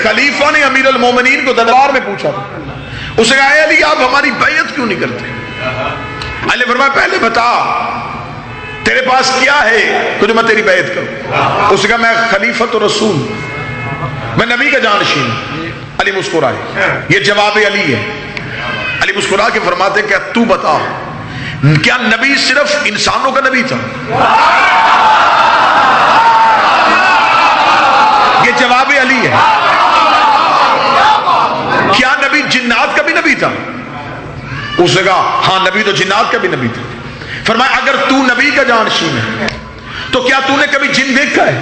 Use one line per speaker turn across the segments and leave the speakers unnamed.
خلیفہ نے امیر المومنین کو دربار میں پوچھا تھا، اسے کہا اے علی آپ ہماری بیعت کیوں نہیں کرتے؟ علی نے فرمایا پہلے بتا تیرے پاس کیا ہے تو جو میں تیری بیعت کروں؟ اسے کہا میں خلیفۃ رسول، میں نبی کا جانشین ہوں۔ علی مسکرائے، یہ جواب علی ہے۔ علی مسکرا کے فرماتے کیا تو بتا کیا نبی صرف انسانوں کا نبی تھا؟ یہ جواب علی ہے۔ کیا نبی جنات کا بھی نبی تھا؟ اس نے کہا ہاں نبی تو جنات کا بھی نبی تھا۔ فرمایا اگر تو نبی کا جانشین ہے تو کیا تو نے کبھی جن دیکھا ہے؟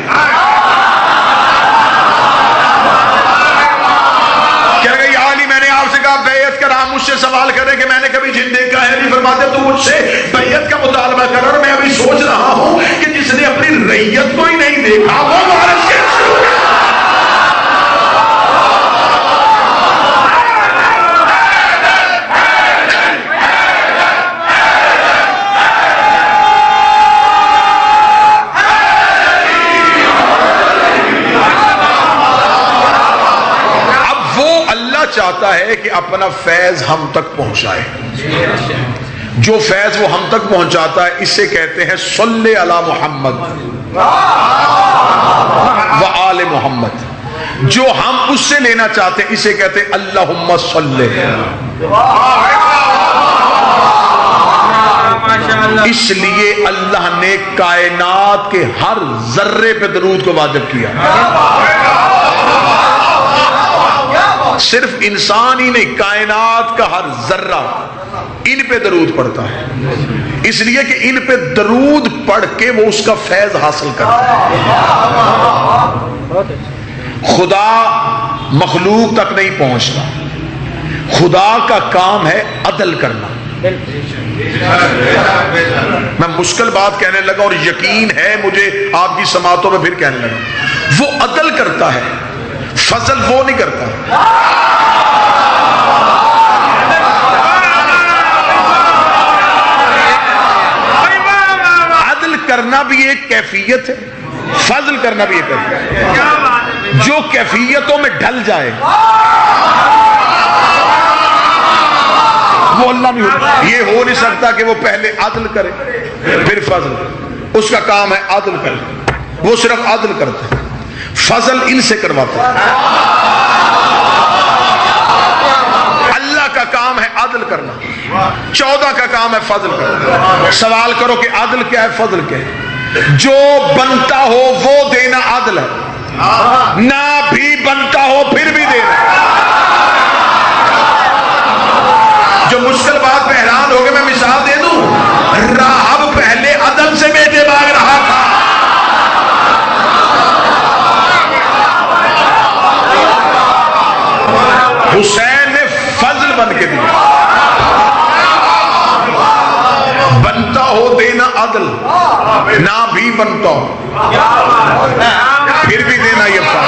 کہہ رہے یا علی میں نے آپ سے کہا بیعت کر، آپ مجھ سے سوال کریں کہ میں نے کبھی جن دیکھا ہے؟ علی فرماتے تو مجھ سے بیعت کا مطالبہ کر، اور میں ابھی سوچ رہا ہوں کہ جس نے اپنی رعیت کو ہی نہیں دیکھا وہ وارث کیسے ہو گیا؟ چاہتا ہے کہ اپنا فیض ہم تک پہنچائے، جو فیض وہ ہم تک پہنچاتا ہے اسے کہتے ہیں صلی علی محمد و آل محمد، جو ہم اس سے لینا چاہتے ہیں اسے کہتے ہیں اللہم صلی۔ اس لیے اللہ نے کائنات کے ہر ذرے پہ درود کو واجب کیا، صرف انسان ہی نہیں کائنات کا ہر ذرہ ان پہ درود پڑھتا ہے، اس لیے کہ ان پہ درود پڑھ کے وہ اس کا فیض حاصل کرتا ہے۔ خدا مخلوق تک نہیں پہنچتا، خدا کا کام ہے عدل کرنا۔ میں مشکل بات کہنے لگا اور یقین ہے مجھے آپ کی سماعتوں میں پھر کہنے لگا، وہ عدل کرتا ہے، فضل وہ نہیں کرتا۔ عدل کرنا بھی ایک کیفیت ہے، فضل کرنا بھی ایک کیفیت ہے۔ جو کیفیتوں میں ڈھل جائے وہ اللہ نہیں ہوتا۔ یہ ہو نہیں سکتا کہ وہ پہلے عدل کرے پھر فضل، اس کا کام ہے عدل کرے، وہ صرف عدل کرتا ہے، فضل ان سے کرواتا ہے۔ اللہ کا کام ہے عدل کرنا، 14 کا کام ہے فضل کرنا۔ سوال کرو کہ عدل کیا ہے فضل کیا ہے؟ جو بنتا ہو وہ دینا عدل ہے، نہ بھی بنتا ہو پھر بھی دینا۔ جو مشکل بات پہ حیران ہو گئے میں مثال دے دوں، راہب پہلے عدل سے بیٹے مانگ رہا تھا، حسین نے فضل بن کے دیا۔ بنتا ہو دینا عدل، نہ بھی بنتا ہو پھر بھی دینا یہ فضل۔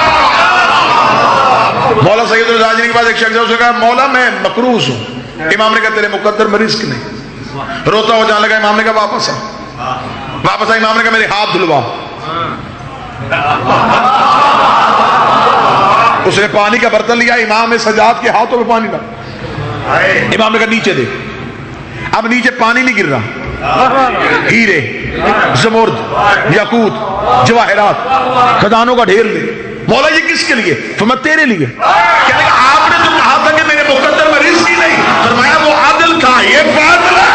مولا سید الراجنی کے پاس ایک شخص ہے، اس نے کہا مولا میں مقروض ہوں۔ امام نے کہا تیرے مقدر میں رزق نہیں۔ روتا ہو جانے لگا، امام نے کہا واپس آ، واپس آ، امام نے کہا میرے ہاتھ دھلوا۔ اس نے پانی کا برتن لیا، امام نے سجاد کے ہاتھوں میں پانی ڈالا، امام نے کہا نیچے دے۔ اب نیچے پانی نہیں گر رہا، ہیرے، زمرد، یاقوت، جواہرات، خزانوں کا ڈھیر لے۔ مولا یہ کس کے لیے؟ فرمایا تیرے لیے۔ کہنے لگا آپ نے تو کہا تھا کہ میرے مقدر میں رزق ہی نہیں۔ فرمایا وہ عدل تھا، یہ فضل ہے۔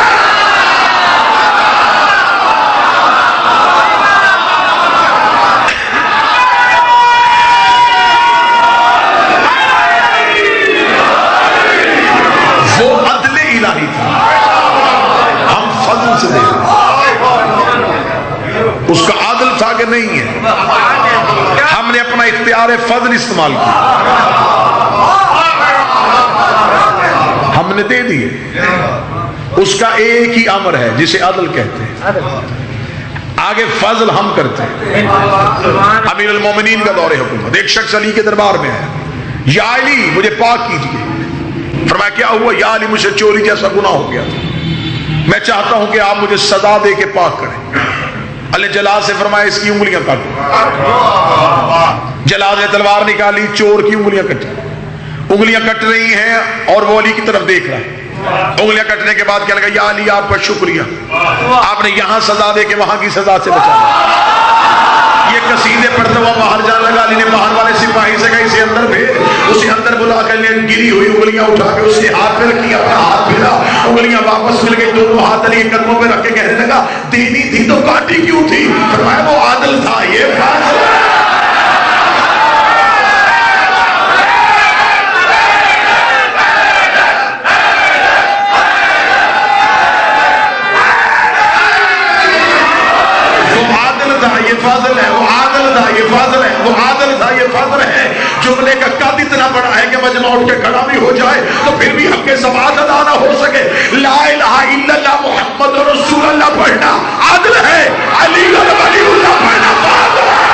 وہ عدل الہی تھا، ہم فضل سے دیکھ رہے اس کا عدل تھا کہ نہیں ہے، ہم نے اپنا اختیار فضل استعمال کیا، ہم نے دے دیے۔ اس کا ایک ہی امر ہے جسے عدل کہتے ہیں، آگے فضل ہم کرتے ہیں۔ امیر المومنین کا دور حکومت، ایک شخص علی کے دربار میں ہے، یا علی مجھے پاک کیجیے۔ فرمایا کیا ہوا؟ یا علی مجھ سے چوری جیسا گناہ ہو گیا تھا، میں چاہتا ہوں کہ آپ مجھے سزا دے کے پاک کریں۔ علی جلال سے فرمایا اس کی انگلیاں کاٹو۔ جلاد نے تلوار نکالی، چور کی انگلیاں کٹی، انگلیاں کٹ رہی ہیں اور وہ علی کی طرف دیکھ رہا ہے۔ انگلیاں کٹنے کے بعد کیا لگا، یا علی آپ کا شکریہ، آپ نے یہاں سزا دے کے وہاں کی سزا سے بچا لیا۔ یہ قصیدے پڑھتا ہوا باہر جانے لگا، علی نے باہر والے سپاہی سے کہا اسے اندر بھیج، اسے اندر بلا کر گری ہوئی انگلیاں اٹھا کے اس کے ہاتھ پہ رکھی، اپنا ہاتھ پھیرا، انگلیاں واپس مل گئی، دونوں ہاتھ علی کے قدموں پہ رکھ کے کہنے لگا دینی تھی تو کاٹی کیوں تھی؟ فرمایا وہ عادل تھا، یہ فاضل ہے۔ یہ فاضل ہے، وہ عادل تھا، یہ فاضل ہے، وہ عادل تھا، یہ فاضل ہے۔ جملے کا قد اتنا بڑا ہے کہ مجمع اٹھ کے کھڑا بھی ہو جائے تو پھر بھی حق ثبات ادا نہ ہو سکے۔ لا الہ الا اللہ محمد رسول اللہ پڑھنا عادل ہے، علی ولی اللہ پڑھنا فاضل ہے۔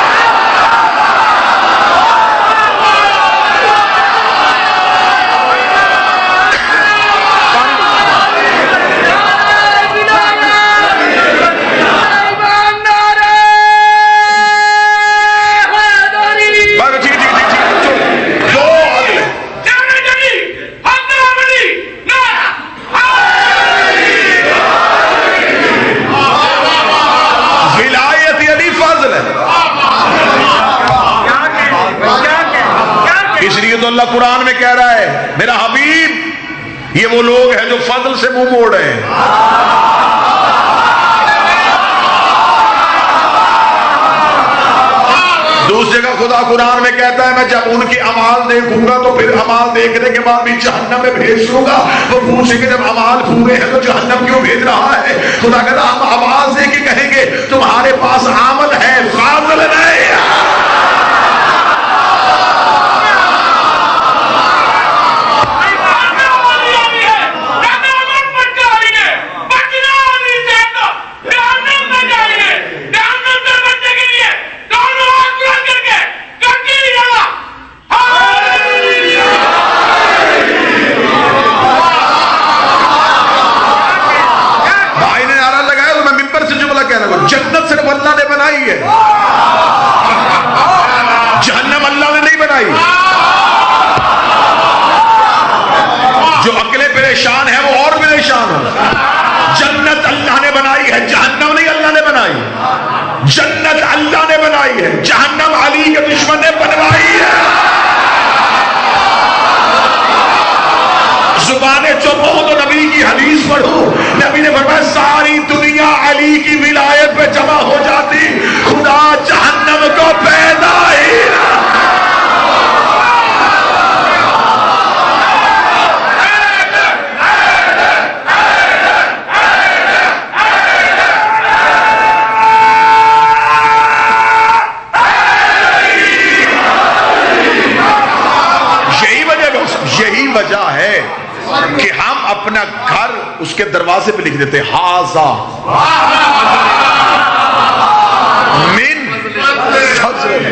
تو اللہ قرآن میں کہہ رہا ہے میرا حبیب یہ وہ لوگ ہیں جو فضل سے منہ موڑ رہے ہیں۔ دوسری جگہ خدا قرآن میں کہتا ہے میں جب ان کے اعمال دیکھوں گا تو پھر اعمال دیکھنے کے بعد بھی جہنم میں بھیج دوں گا۔ وہ پوچھیں گے جب اعمال پورے ہیں تو جہنم کیوں بھیج رہا ہے؟ خدا کہتا ہم آواز دے کے کہیں گے تمہارے پاس عمل ہے، فاضل نہیں۔ جنت صرف اللہ نے بنائی ہے، جہنم اللہ نے نہیں بنائی۔ جو عقلیں پریشان ہیں وہ اور پریشان ہو۔ جنت اللہ نے بنائی ہے، جہنم نہیں اللہ نے بنائی۔ جنت اللہ نے بنائی ہے، جہنم علی کے دشمن نے بنوائی ہے۔ زبانیں چپ ہو تو نبی کی حدیث پڑھو، نبی نے فرمایا ساری دنیا علی کی ولایت پہ جمع ہو جاتی، خدا جہنم کو پیدا ہی نہ۔ یہی وجہ ہے کہ ہم اپنا گھر اس کے دروازے پہ لکھ دیتے ہاذا من فضل،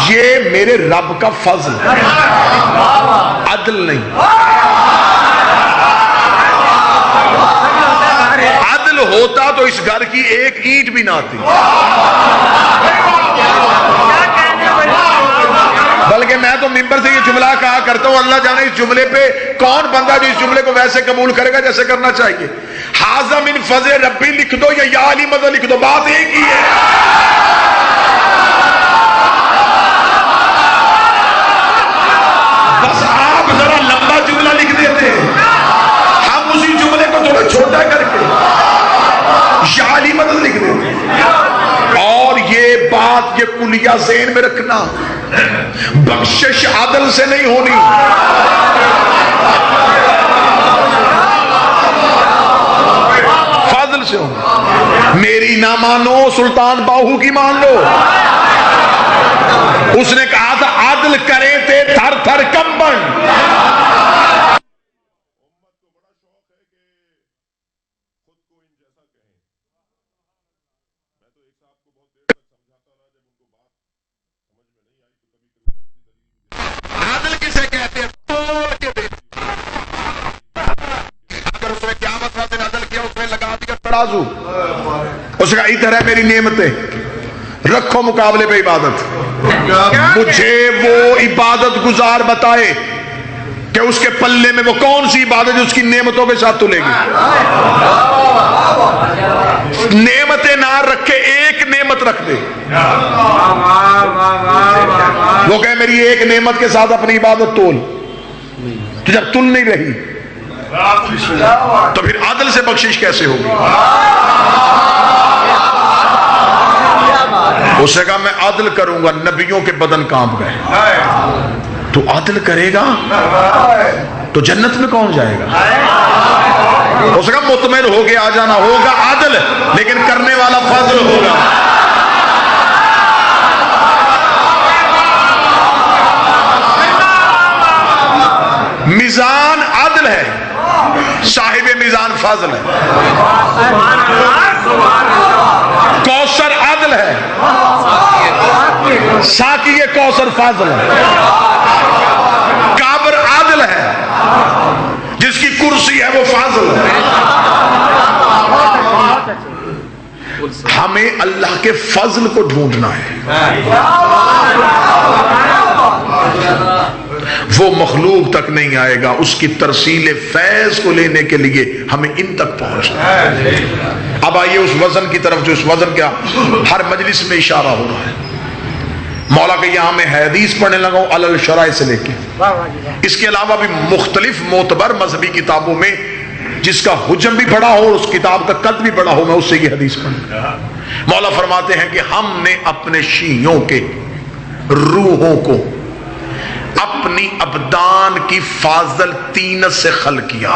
یہ میرے رب کا فضل، عدل نہیں۔ عدل ہوتا تو اس گھر کی ایک اینٹ بھی نہ آتی، بلکہ میں تو ممبر سے یہ جملہ کہا کرتا ہوں اللہ جانے اس جملے پہ کون بندہ جو اس جملے کو ویسے قبول کرے گا جیسے کرنا چاہیے۔ ھذا من فضل ربی لکھ دو یا علی مدد لکھ دو، بات ایک ہی ہے۔ بس آپ ذرا لمبا جملہ لکھ دیتے ہیں، ہم اسی جملے کو تھوڑا چھوٹا کر کے یا علی مدد لکھ دیتے ہیں۔ اور یہ بات یہ کلیہ ذہن میں رکھنا، بخشش عدل سے نہیں ہونی، فضل سے ہونی۔ میری نہ مانو سلطان باہو کی مان لو، اس نے کہا تھا عدل کرے تھے تھر تھر کمبن۔ عدل کسے کہتے ہیں؟ توڑ کے دے، اگر اس نے قیامت والے دن عدل کیا اس نے لگا دیا ترازو، اس کا ادھر ہے میری نعمتیں، رکھو مقابلے پہ عبادت۔ مجھے وہ عبادت گزار بتائے کہ اس کے پلے میں وہ کون سی عبادت جو اس کی نعمتوں کے ساتھ تلے گی. نعمتیں نہ رکھے، ایک نعمت رکھ دے. وہ کہے میری ایک نعمت کے ساتھ اپنی عبادت تول، تو جب تل نہیں رہی تو پھر عدل سے بخشش کیسے ہوگی؟ اسے کہا میں عدل کروں گا. نبیوں کے بدن کانپ گئے. تو عدل کرے گا تو جنت میں کون جائے گا؟ اسے کہا مطمئن ہو کے آ جانا، ہوگا عدل لیکن کرنے والا فضل ہوگا. میزان عدل ہے، صاحب میزان فضل ہے. کوثر عدل ہے، ساقی کوثر فضل ہے. کابر عادل ہے، جس کی کرسی ہے وہ فاضل ہے. ہمیں اللہ کے فضل کو ڈھونڈنا ہے. وہ مخلوق تک نہیں آئے گا، اس کی ترسیل فیض کو لینے کے لیے ہمیں ان تک پہنچنا ہے. اب آئیے اس وزن کی طرف، جو اس وزن کا ہر مجلس میں اشارہ ہو رہا ہے. مولا کہ یہاں میں حدیث پڑھنے لگا ہوں علل شرائع سے لے کے، اس کے علاوہ بھی مختلف معتبر مذہبی کتابوں میں جس کا حجم بھی بڑا ہو اور اس کتاب کا قد بھی بڑا ہو، میں اس سے یہ حدیث پڑھوں. مولا فرماتے ہیں کہ ہم نے اپنے شیعوں کے روحوں کو اپنی ابدان کی فاضل طینت سے خلق کیا.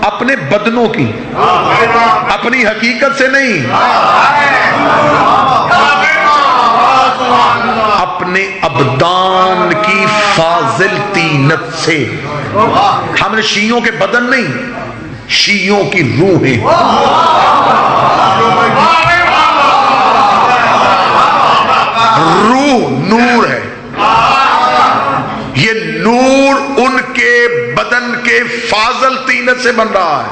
اپنے بدنوں کی، اپنی حقیقت سے نہیں، اپنے ابدان کی فاضل طینت سے. ہم نے شیعوں کے بدن نہیں، شیعوں کی روحیں. روح نور ہے، یہ نور ان کے بدن کے فاضل طینت سے بن رہا ہے.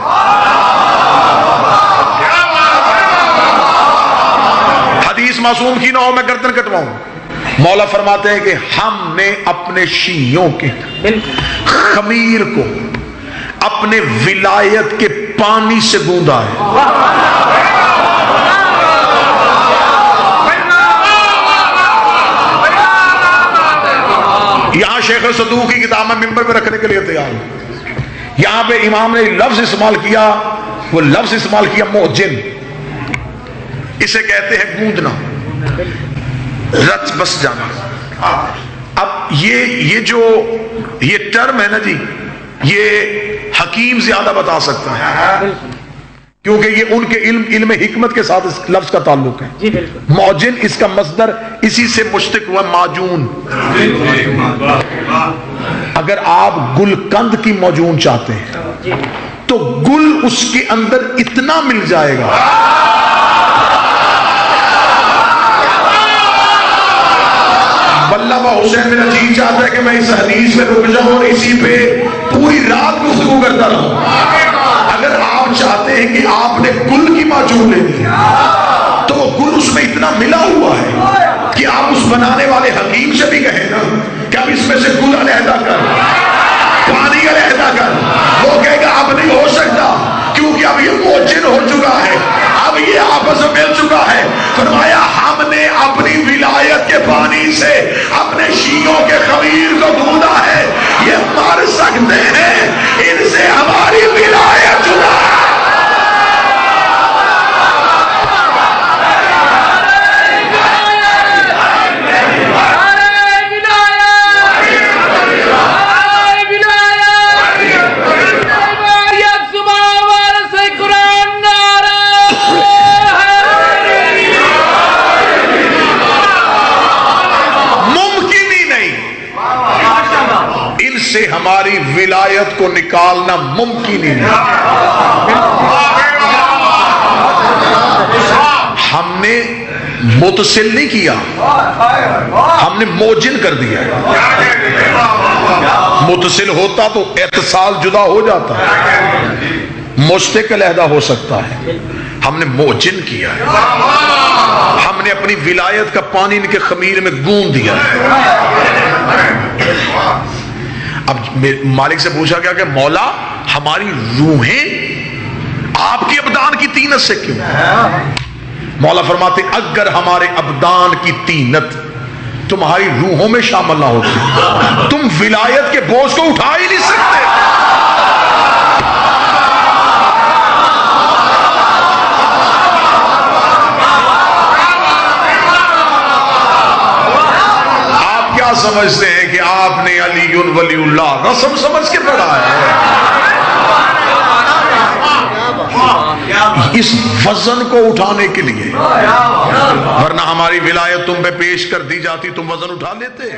حدیث معصوم کی نہ ہو، میں گردن کٹواؤں. مولا فرماتے ہیں کہ ہم نے اپنے شیعوں کے خمیر کو اپنے ولایت کے پانی سے گوندا ہے. یہاں شیخ صدوق کی کتاب میں ممبر پہ رکھنے کے لیے تیار ہوں. یہاں پہ امام نے لفظ استعمال کیا، وہ لفظ استعمال کیا موجن. اسے کہتے ہیں گوندنا، رچ بس جانا. اب یہ جو یہ ٹرم ہے نا جی، یہ حکیم زیادہ بتا سکتا ہے کیونکہ یہ ان کے علم حکمت کے ساتھ اس لفظ کا تعلق ہے. موجن اس کا مصدر اسی سے مشتق ہوا معجون. اگر آپ گلقند کی موجون چاہتے ہیں تو گل اس کے اندر اتنا مل جائے گا بلّہ حسین میرا جی چاہتا ہے کہ میں اس حدیث میں رک جاؤں اور اسی پہ پوری رات گفتگو کرتا رہوں. اگر آپ چاہتے ہیں کہ آپ نے گل کی معجون لینی ہے تو وہ گل اس میں اتنا ملا ہوا ہے کہ آپ اس بنانے والے حکیم سے بھی کہیں نا کہ اب اس میں سے گل علیحدہ کر، پانی علیحدہ کر. وہ کہے گا اب نہیں ہو سکتا کیونکہ اب یہ موجن ہو چکا ہے، اب یہ آپس میں مل چکا ہے. فرمایا ہم نے اپنی ولایت کے پانی سے اپنے شیعوں کے خمیر کو گوندا ہے. یہ مر سکتے ہیں، ان سے ہماری ولایت جدا ہے. ہماری ولایت کو نکالنا ممکن ہی نہیں. ہم نے متصل نہیں کیا، ہم نے موجن کر دیا. متصل ہوتا تو اتصال جدا ہو جاتا. مشتق علیحدہ ہو سکتا ہے، ہم نے موچن کیا ہے، ہم نے اپنی ولایت کا پانی ان کے خمیر میں گون دیا ہے۔ اب مالک سے پوچھا گیا کہ مولا ہماری روحیں آپ کی ابدان کی تینت سے کیوں؟ مولا فرماتے اگر ہمارے ابدان کی تینت تمہاری روحوں میں شامل نہ ہوتی تم ولایت کے بوجھ کو اٹھا ہی نہیں سکتے۔ آپ کیا سمجھتے ہیں کہ آپ نے علی ولی اللہ رسم سمجھ کے پڑھا ہے؟ اس وزن کو اٹھانے کے لیے، ورنہ ہماری ولایت تم پہ پیش کر دی جاتی تم وزن اٹھا لیتے۔